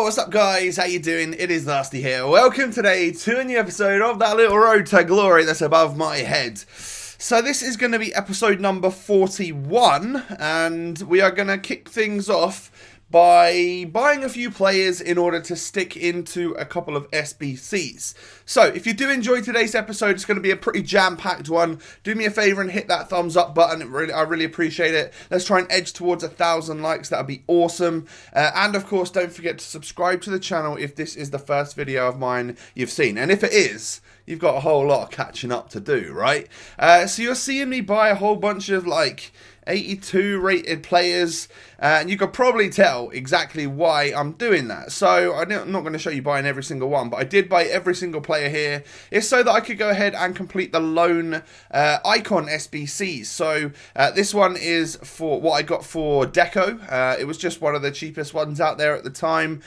What's up guys, how you doing? It is Nasty here. Welcome today to a new episode of that little road to glory that's above my head. So this is going to be episode number 41 and we are going to kick things off by buying a few players in order to stick into a couple of SBCs. So if you do enjoy today's episode, it's going to be a pretty jam-packed one. Do me a favor and hit that thumbs up button. I really appreciate it. Let's try and edge towards 1,000 likes. That would be awesome. And of course, don't forget to subscribe to the channel if this is the first video of mine you've seen. And if it is, you've got a whole lot of catching up to do, right? So you're seeing me buy a whole bunch of like 82 rated players, and you could probably tell exactly why I'm doing that. So I'm not going to show you buying every single one, but I did buy every single player here. It's so that I could go ahead and complete the lone icon SBCs. So this one is for what I got for Deco. It was just one of the cheapest ones out there at the time.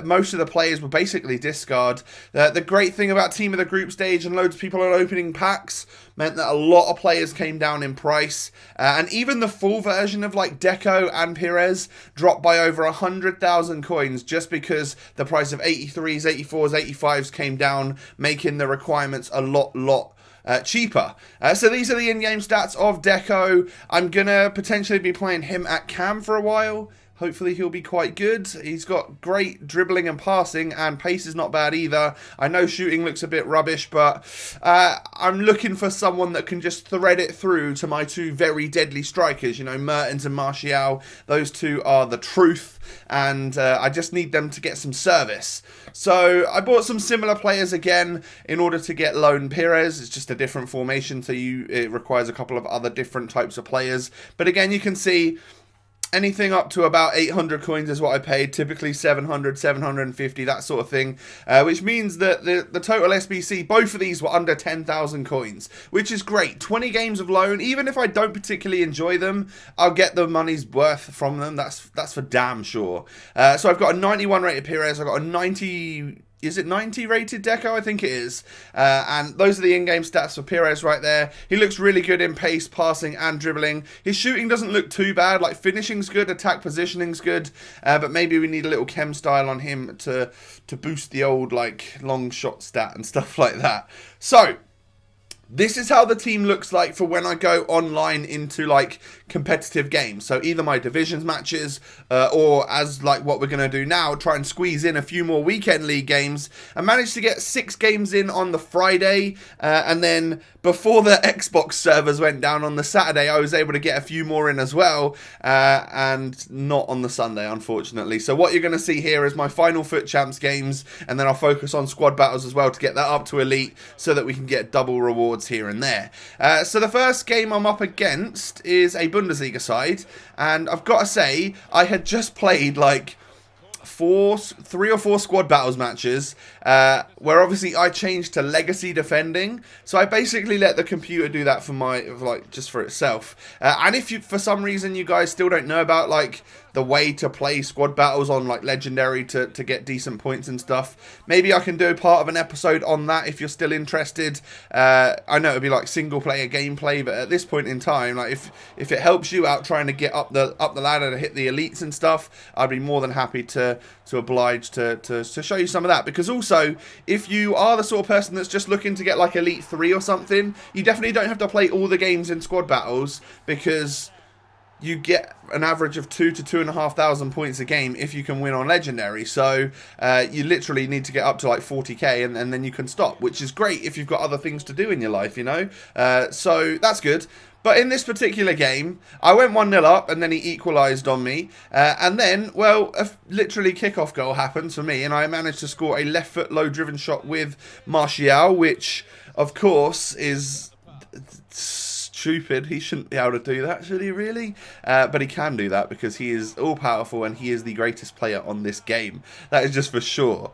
Most of the players were basically discard. The great thing about Team of the Group stage and loads of people are opening packs meant that a lot of players came down in price, and even the full version of like Deco and Perez dropped by over 100,000 coins just because the price of 83s, 84s, 85s came down, making the requirements a lot cheaper. So these are the in-game stats of Deco. I'm gonna potentially be playing him at cam for a while. Hopefully he'll be quite good. He's got great dribbling and passing, and pace is not bad either. I know shooting looks a bit rubbish, but I'm looking for someone that can just thread it through to my two very deadly strikers. You know, Mertens and Martial. Those two are the truth, and I just need them to get some service. So I bought some similar players again in order to get lone Perez. It's just a different formation, so it requires a couple of other different types of players. But again, you can see anything up to about 800 coins is what I paid, typically 700, 750, that sort of thing, which means that the total SBC, both of these were under 10,000 coins, which is great. 20 games of loan, even if I don't particularly enjoy them, I'll get the money's worth from them, that's for damn sure. So I've got a 91 rated Perez, I've got a 90... Is it 90 rated Deco? I think it is. And those are the in-game stats for Perez right there. He looks really good in pace, passing, and dribbling. His shooting doesn't look too bad. Like, finishing's good, attack positioning's good. But maybe we need a little chem style on him to boost the old, like, long shot stat and stuff like that. So this is how the team looks like for when I go online into like competitive games. So either my divisions matches or as like what we're going to do now, try and squeeze in a few more weekend league games. I managed to get 6 games in on the Friday, and then before the Xbox servers went down on the Saturday, I was able to get a few more in as well, and not on the Sunday, unfortunately. So what you're going to see here is my final FUT Champs games, and then I'll focus on squad battles as well to get that up to elite so that we can get double rewards here and there. So the first game I'm up against is a Bundesliga side, and I've got to say, I had just played like 3 or 4 squad battles matches where obviously I changed to legacy defending, so I basically let the computer do that just for itself. And if you, for some reason, you guys still don't know about like the way to play squad battles on like legendary to get decent points and stuff, maybe I can do a part of an episode on that if you're still interested. I know it'll be like single player gameplay, but at this point in time, like if it helps you out trying to get up the ladder to hit the elites and stuff, I'd be more than happy to oblige to show you some of that. Because also, if you are the sort of person that's just looking to get like Elite 3 or something, you definitely don't have to play all the games in squad battles, because you get an average of 2,000 to 2,500 points a game if you can win on legendary. So you literally need to get up to like 40k and then you can stop, which is great if you've got other things to do in your life, you know. So that's good. But in this particular game, I went 1-0 up, and then he equalised on me. And then, well, literally kickoff goal happened for me, and I managed to score a left foot low-driven shot with Martial, which, of course, is stupid. He shouldn't be able to do that, should he really? But he can do that because he is all-powerful, and he is the greatest player on this game. That is just for sure.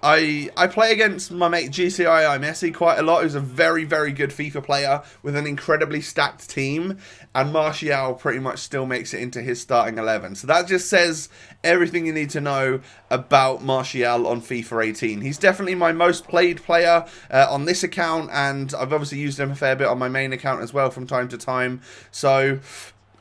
I play against my mate GCII Messi quite a lot, who's a very, very good FIFA player with an incredibly stacked team, and Martial pretty much still makes it into his starting 11. So that just says everything you need to know about Martial on FIFA 18. He's definitely my most played player on this account, and I've obviously used him a fair bit on my main account as well from time to time. So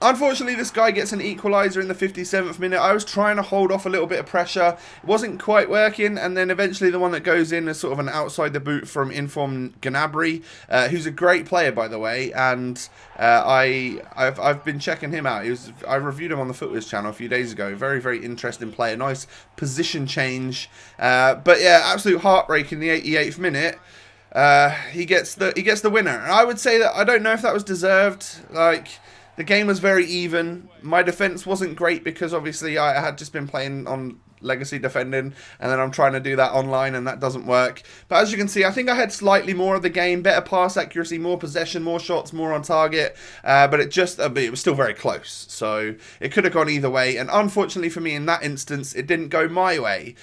Unfortunately, this guy gets an equaliser in the 57th minute. I was trying to hold off a little bit of pressure. It wasn't quite working, and then eventually the one that goes in is sort of an outside the boot from Inform Gnabry, who's a great player, by the way, and I've been checking him out. I reviewed him on the FUTWIZ channel a few days ago. Very, very interesting player. Nice position change. But yeah, absolute heartbreak in the 88th minute. He gets the winner. And I would say that I don't know if that was deserved. Like, the game was very even. My defense wasn't great because obviously I had just been playing on legacy defending, and then I'm trying to do that online and that doesn't work. But as you can see, I think I had slightly more of the game, better pass accuracy, more possession, more shots, more on target, but it was still very close, so it could have gone either way, and unfortunately for me in that instance it didn't go my way.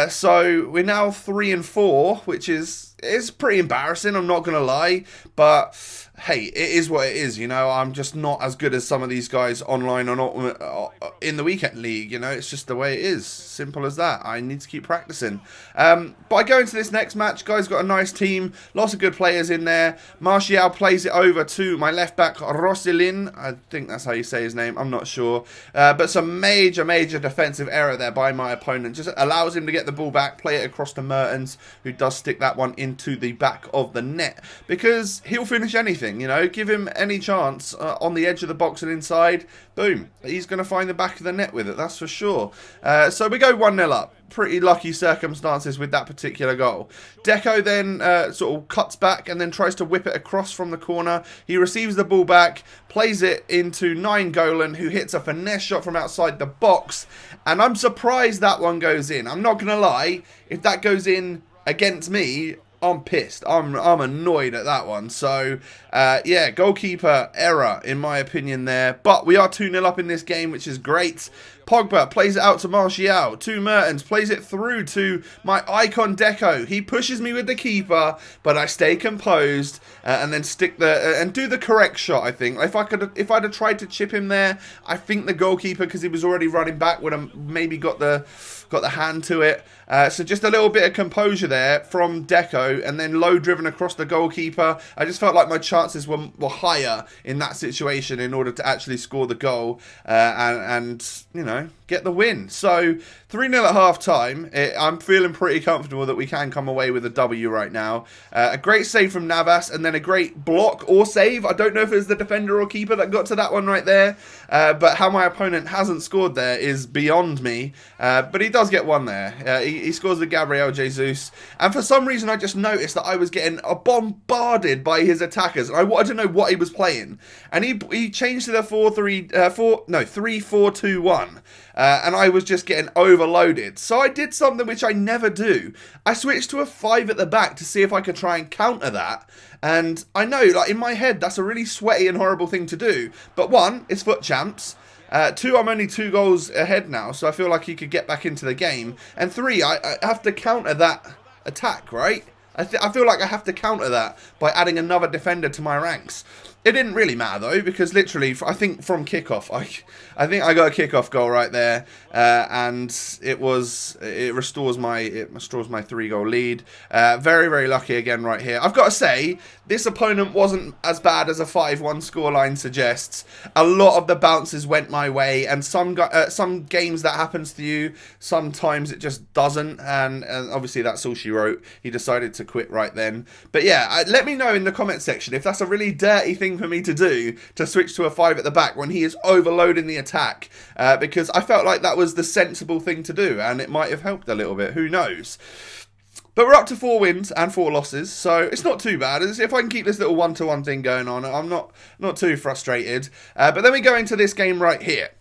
So we're now 3-4, which is pretty embarrassing, I'm not gonna lie, but hey, it is what it is, you know. I'm just not as good as some of these guys online or in the weekend league, you know. It's just the way it is. Simple as that. I need to keep practicing. But I go into this next match. Guys got a nice team. Lots of good players in there. Martial plays it over to my left back, Roselin. I think that's how you say his name. I'm not sure. But some major defensive error there by my opponent. Just allows him to get the ball back, play it across to Mertens, who does stick that one into the back of the net. Because he'll finish anything. You know, give him any chance on the edge of the box and inside, boom, he's going to find the back of the net with it, that's for sure. So we go 1-0 up. Pretty lucky circumstances with that particular goal. Deco then sort of cuts back and then tries to whip it across from the corner. He receives the ball back, plays it into Nainggolan, who hits a finesse shot from outside the box, and I'm surprised that one goes in. I'm not going to lie, if that goes in against me, I'm pissed. I'm annoyed at that one. So, yeah, goalkeeper error, in my opinion, there. But we are 2-0 up in this game, which is great. Pogba plays it out to Martial, to Mertens, plays it through to my icon Deco. He pushes me with the keeper, but I stay composed and then and do the correct shot, I think. If I'd have tried to chip him there, I think the goalkeeper, because he was already running back, would have maybe got the hand to it. So just a little bit of composure there from Deco, and then low driven across the goalkeeper. I just felt like my chances were higher in that situation in order to actually score the goal and you know, get the win. So 3-0 at half time. I'm feeling pretty comfortable that we can come away with a W right now. A great save from Navas, and then a great block or save. I don't know if it was the defender or keeper that got to that one right there, but how my opponent hasn't scored there is beyond me. But he does get one there. He scores the Gabriel Jesus, and for some reason I just noticed that I was getting bombarded by his attackers, and I wanted to know what he was playing, and he changed to the 3-4-2-1, and I was just getting overloaded. So I did something which I never do. I switched to a 5 at the back to see if I could try and counter that. And I know, like, in my head, that's a really sweaty and horrible thing to do. But one, it's FUT Champs. 2, I'm only 2 goals ahead now, so I feel like he could get back into the game. And 3, I have to counter that attack, right? I feel like I have to counter that by adding another defender to my ranks. It didn't really matter though, because literally, I think from kickoff, I think I got a kickoff goal right there, and it restores my 3-goal lead. Very, very lucky again right here. I've got to say, this opponent wasn't as bad as a 5-1 scoreline suggests. A lot of the bounces went my way, and some games that happens to you, sometimes it just doesn't, and obviously that's all she wrote. He decided to quit right then. But yeah, let me know in the comment section if that's a really dirty thing for me to do, to switch to a 5 at the back when he is overloading the attack, because I felt like that was the sensible thing to do, and it might have helped a little bit, who knows. But we're up to 4 wins and 4 losses, so it's not too bad. If I can keep this little 1-to-1 thing going on, I'm not too frustrated. But then we go into this game right here.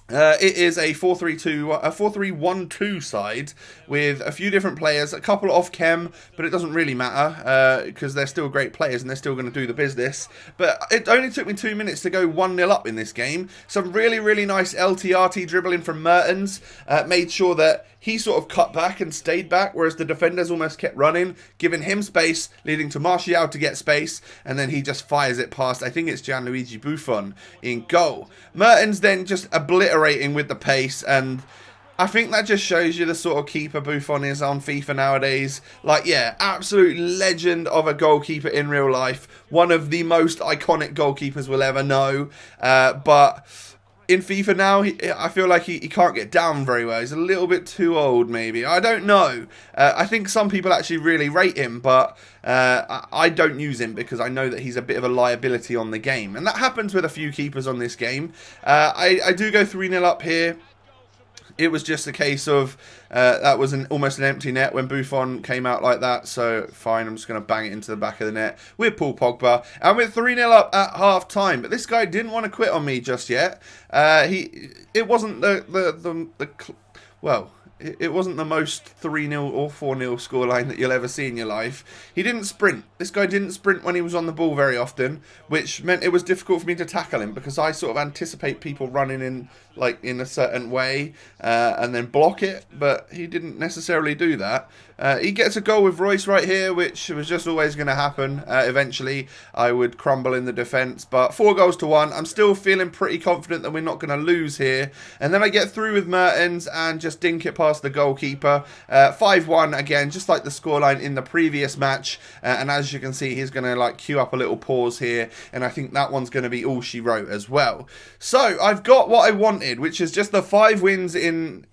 It is a 4-3-1-2 side with a few different players, a couple off chem, but it doesn't really matter because they're still great players and they're still going to do the business. But it only took me 2 minutes to go 1-0 up in this game. Some really, really nice LTRT dribbling from Mertens made sure that he sort of cut back and stayed back, whereas the defenders almost kept running, giving him space, leading to Martial to get space, and then he just fires it past, I think it's Gianluigi Buffon in goal. Mertens then just obliterating with the pace, and I think that just shows you the sort of keeper Buffon is on FIFA nowadays. Like, yeah, absolute legend of a goalkeeper in real life. One of the most iconic goalkeepers we'll ever know. But in FIFA now, I feel like he can't get down very well. He's a little bit too old, maybe. I don't know. I think some people actually really rate him, but I don't use him because I know that he's a bit of a liability on the game. And that happens with a few keepers on this game. I do go 3-0 up here. It was just a case of that was almost an empty net when Buffon came out like that. So, fine, I'm just going to bang it into the back of the net with Paul Pogba. And we're 3-0 up at half-time. But this guy didn't want to quit on me just yet. It wasn't it wasn't the most 3-0 or 4-0 scoreline that you'll ever see in your life. He didn't sprint. This guy didn't sprint when he was on the ball very often, which meant it was difficult for me to tackle him because I sort of anticipate people running in a certain way and then block it, but he didn't necessarily do that. He gets a goal with Royce right here, which was just always going to happen. Eventually, I would crumble in the defence, but 4-1. I'm still feeling pretty confident that we're not going to lose here. And then I get through with Mertens and just dink it past the goalkeeper. 5-1 again, just like the scoreline in the previous match. And as you can see, he's going to queue up a little pause here, and I think that one's going to be all she wrote as well. So I've got what I wanted, which is just the 5 wins in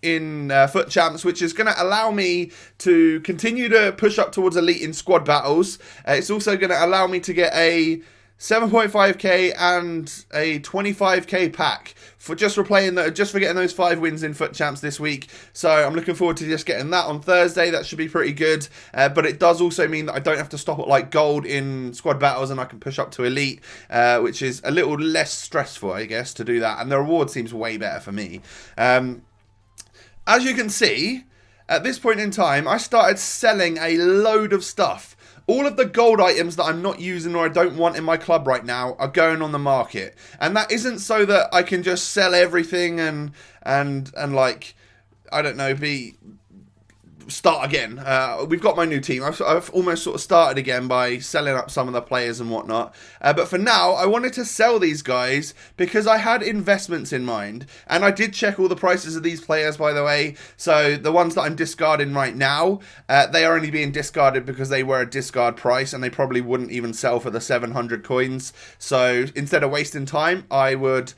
FUT Champs, which is going to allow me to continue to push up towards elite in squad battles. It's also going to allow me to get a 7.5k and a 25k pack for just for getting those 5 wins in FUT Champs this week. So I'm looking forward to just getting that on Thursday. That should be pretty good. But it does also mean that I don't have to stop at gold in squad battles, and I can push up to elite, which is a little less stressful, I guess, to do that. And the reward seems way better for me. As you can see, at this point in time, I started selling a load of stuff. All of the gold items that I'm not using or I don't want in my club right now are going on the market. And that isn't so that I can just sell everything and I don't know, start again. We've got my new team. I've almost sort of started again by selling up some of the players and whatnot. But for now, I wanted to sell these guys because I had investments in mind. And I did check all the prices of these players, by the way. So the ones that I'm discarding right now, they are only being discarded because they were a discard price and they probably wouldn't even sell for the 700 coins. So instead of wasting time, I would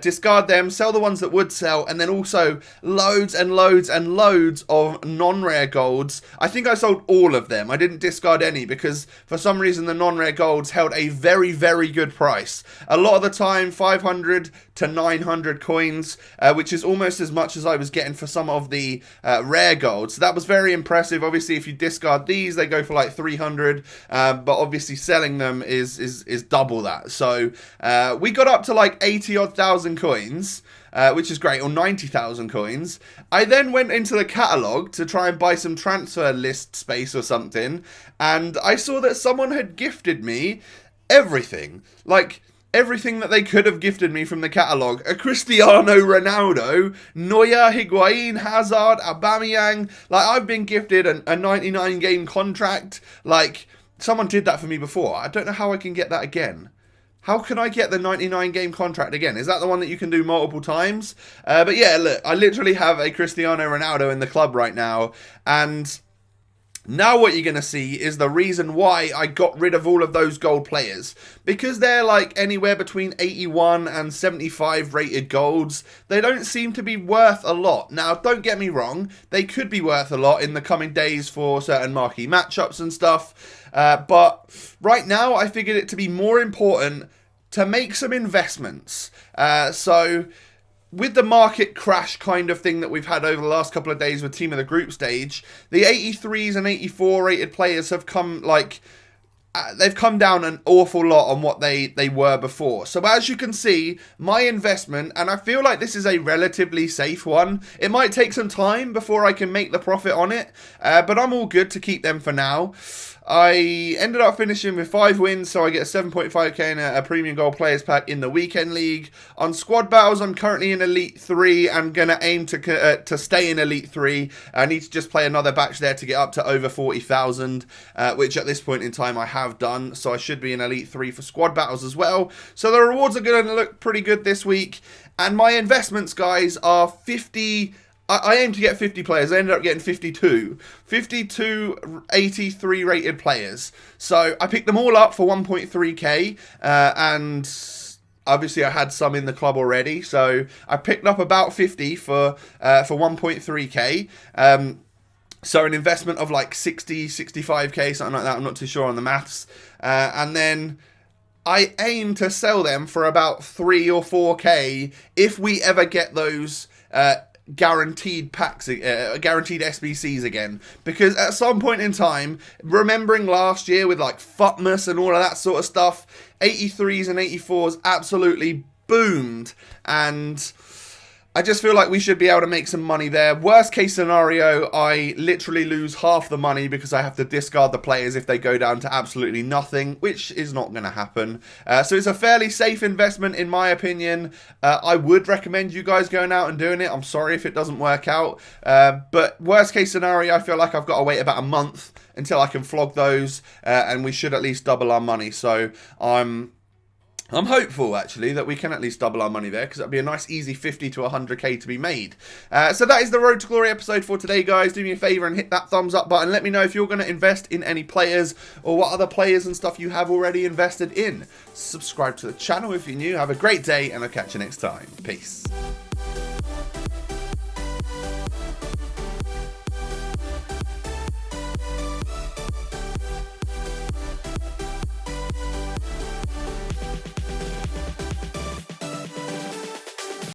discard them, sell the ones that would sell, and then also loads and loads and loads of non-rare golds. I think I sold all of them. I didn't discard any because for some reason the non-rare golds held a very, very good price. A lot of the time 500 to 900 coins, which is almost as much as I was getting for some of the rare golds. So that was very impressive. Obviously, if you discard these, they go for 300, but obviously selling them is double that. So we got up to 80 odd thousand coins, which is great, or 90,000 coins. I then went into the catalogue to try and buy some transfer list space or something, and I saw that someone had gifted me everything. Everything that they could have gifted me from the catalogue. A Cristiano Ronaldo, Neuer, Higuain, Hazard, Aubameyang. I've been gifted a 99 game contract. Someone did that for me before. I don't know how I can get that again. How can I get the 99 game contract again? Is that the one that you can do multiple times? But yeah, look, I literally have a Cristiano Ronaldo in the club right now. And now what you're going to see is the reason why I got rid of all of those gold players. Because they're anywhere between 81 and 75 rated golds. They don't seem to be worth a lot. Now, don't get me wrong. They could be worth a lot in the coming days for certain marquee matchups and stuff. But right now, I figured it to be more important to make some investments. So with the market crash kind of thing that we've had over the last couple of days with Team of the Group stage, the 83s and 84 rated players have come they've come down an awful lot on what they were before. So as you can see, my investment, and I feel like this is a relatively safe one. It might take some time before I can make the profit on it, but I'm all good to keep them for now. I ended up finishing with 5 wins, so I get a 7.5k and a premium gold players pack in the weekend league. On squad battles, I'm currently in Elite 3. I'm going to aim to stay in Elite 3. I need to just play another batch there to get up to over 40,000, which at this point in time I have done. So I should be in Elite 3 for squad battles as well. So the rewards are going to look pretty good this week. And my investments, guys, are 50 I aim to get 50 players. I ended up getting 52. 52 83 rated players. So I picked them all up for 1.3k, and obviously I had some in the club already. So I picked up about 50 for 1.3k. So an investment of like 60, 65k, something like that. I'm not too sure on the maths. And then I aim to sell them for about 3 or 4k if we ever get those guaranteed packs, guaranteed SBCs again, because at some point in time, remembering last year with like FUTWIZ and all of that sort of stuff, 83s and 84s absolutely boomed, and I just feel like we should be able to make some money there. Worst case scenario, I literally lose half the money because I have to discard the players if they go down to absolutely nothing, which is not going to happen. So it's a fairly safe investment in my opinion. I would recommend you guys going out and doing it. I'm sorry if it doesn't work out. But worst case scenario, I feel like I've got to wait about a month until I can flog those, and we should at least double our money. So I'm hopeful, actually, that we can at least double our money there, because that'd be a nice, easy 50 to 100k to be made. So that is the Road to Glory episode for today, guys. Do me a favour and hit that thumbs up button. Let me know if you're going to invest in any players, or what other players and stuff you have already invested in. Subscribe to the channel if you're new. Have a great day, and I'll catch you next time. Peace.